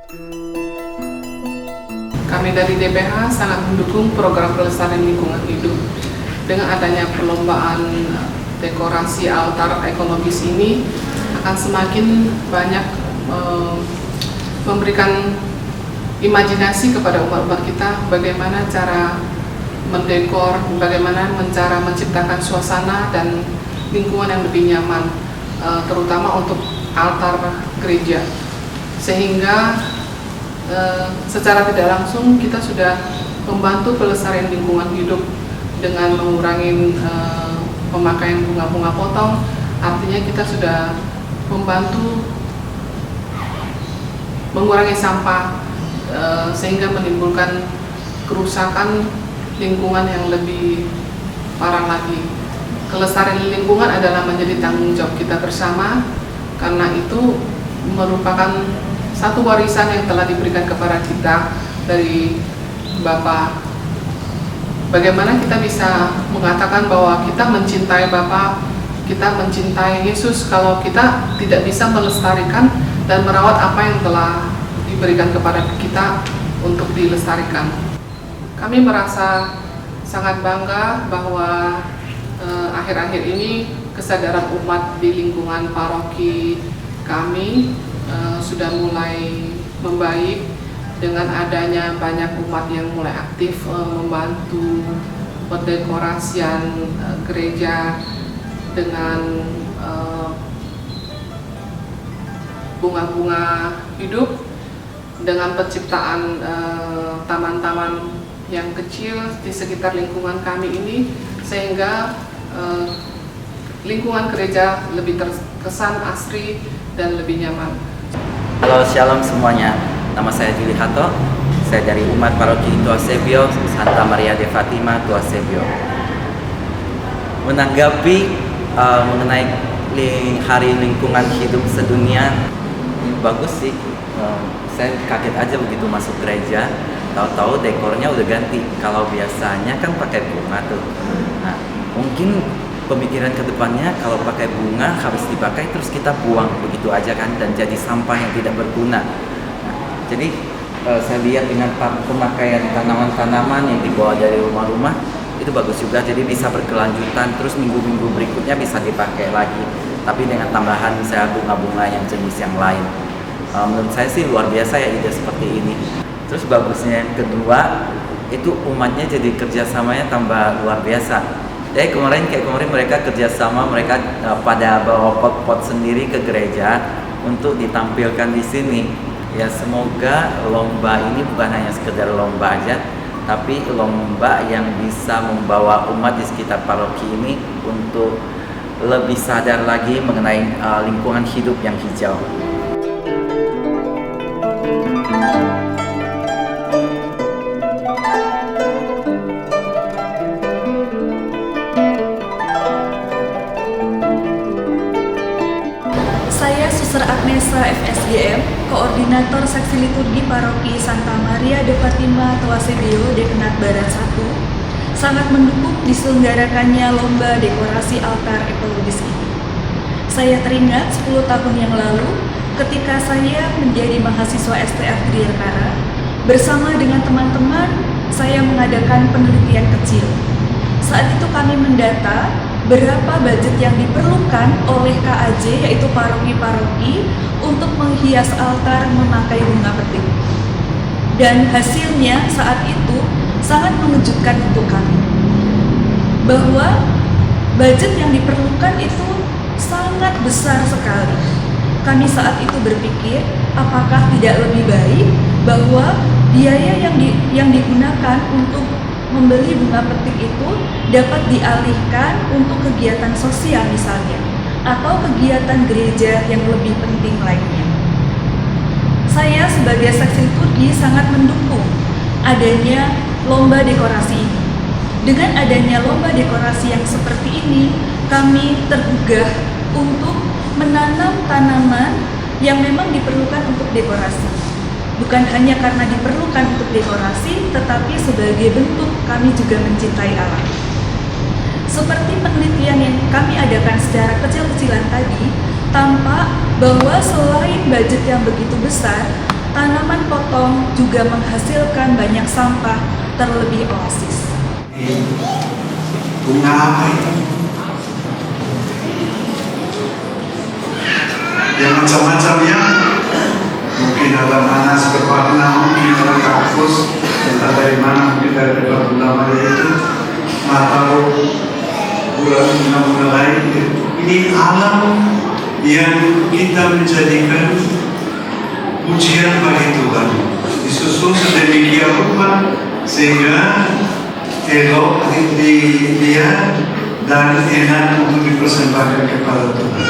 Kami dari DPH sangat mendukung program pelestarian lingkungan hidup. Dengan adanya perlombaan dekorasi altar ekologis ini akan semakin banyak memberikan imajinasi kepada umat-umat kita bagaimana cara mendekor, bagaimana cara menciptakan suasana dan lingkungan yang lebih nyaman, terutama untuk altar gereja. Sehingga secara tidak langsung kita sudah membantu pelestarian lingkungan hidup dengan mengurangi pemakaian bunga-bunga potong. Artinya kita sudah membantu mengurangi sampah sehingga menimbulkan kerusakan lingkungan yang lebih parah lagi. Kelestarian lingkungan adalah menjadi tanggung jawab kita bersama, karena itu merupakan satu warisan yang telah diberikan kepada kita dari Bapa. Bagaimana kita bisa mengatakan bahwa kita mencintai Bapa, kita mencintai Yesus kalau kita tidak bisa melestarikan dan merawat apa yang telah diberikan kepada kita untuk dilestarikan. Kami merasa sangat bangga bahwa akhir-akhir ini kesadaran umat di lingkungan paroki kami sudah mulai membaik dengan adanya banyak umat yang mulai aktif membantu pendekorasian gereja dengan bunga-bunga hidup, dengan penciptaan taman-taman yang kecil di sekitar lingkungan kami ini, sehingga lingkungan gereja lebih terkesan asri dan lebih nyaman. Halo, shalom semuanya. Nama saya Juli Hato. Saya dari umat paroki Tua Sebio, Santa Maria de Fatima, Tua Sebio. Menanggapi mengenai Hari Lingkungan Hidup Sedunia, bagus sih. Saya kaget aja begitu masuk gereja, tahu-tahu dekornya udah ganti. Kalau biasanya kan pakai bunga tuh. Nah, mungkin pemikiran kedepannya kalau pakai bunga harus dipakai terus kita buang begitu aja kan, dan jadi sampah yang tidak berguna. Nah, jadi saya lihat dengan pemakaian tanaman-tanaman yang dibawa dari rumah-rumah itu bagus juga, jadi bisa berkelanjutan, terus minggu-minggu berikutnya bisa dipakai lagi, tapi dengan tambahan misalnya bunga-bunga yang jenis yang lain. Menurut saya sih luar biasa ya ide seperti ini. Terus bagusnya yang kedua itu umatnya jadi kerjasamanya tambah luar biasa. Kemarin mereka kerjasama, mereka pada bawa pot-pot sendiri ke gereja untuk ditampilkan di sini. Ya, semoga lomba ini bukan hanya sekedar lomba aja, tapi lomba yang bisa membawa umat di sekitar paroki ini untuk lebih sadar lagi mengenai lingkungan hidup yang hijau. Saya Suster Agnesa FSGM, Koordinator Seksi Liturgi Paroki Santa Maria de Fatima Tua Sebio Dekenat Barat 1, sangat mendukung diselenggarakannya lomba dekorasi altar ekologis ini. Saya teringat 10 tahun yang lalu ketika saya menjadi mahasiswa STF Triyekara, bersama dengan teman-teman saya mengadakan penelitian kecil. Saat itu kami mendata berapa budget yang diperlukan oleh KAJ, yaitu paroki-paroki, untuk menghias altar memakai bunga petik. Dan hasilnya saat itu sangat mengejutkan untuk kami, bahwa budget yang diperlukan itu sangat besar sekali. Kami saat itu berpikir, apakah tidak lebih baik bahwa biaya yang digunakan untuk membeli bunga petik itu dapat dialihkan untuk kegiatan sosial misalnya, atau kegiatan gereja yang lebih penting lainnya. Saya sebagai seksi liturgi sangat mendukung adanya lomba dekorasi ini. Dengan adanya lomba dekorasi yang seperti ini, kami tergugah untuk menanam tanaman yang memang diperlukan untuk dekorasi. Bukan hanya karena diperlukan untuk dekorasi, tetapi sebagai bentuk kami juga mencintai alam. Seperti penelitian yang kami adakan secara kecil-kecilan tadi, tampak bahwa selain budget yang begitu besar, tanaman potong juga menghasilkan banyak sampah, terlebih oasis. Bunga apa itu? Yang macam-macam ya. Mungkin ada nanas berwarna, mungkin ada kaktus, entah dari mana, mungkin dari bunga Maria itu, atau bunga-bunga lain. Ini alam yang kita menjadikan ujian bagi Tuhan. Disusun sedemikian rupa sehingga elok dilihat dan enak untuk dipersembahkan kepada Tuhan.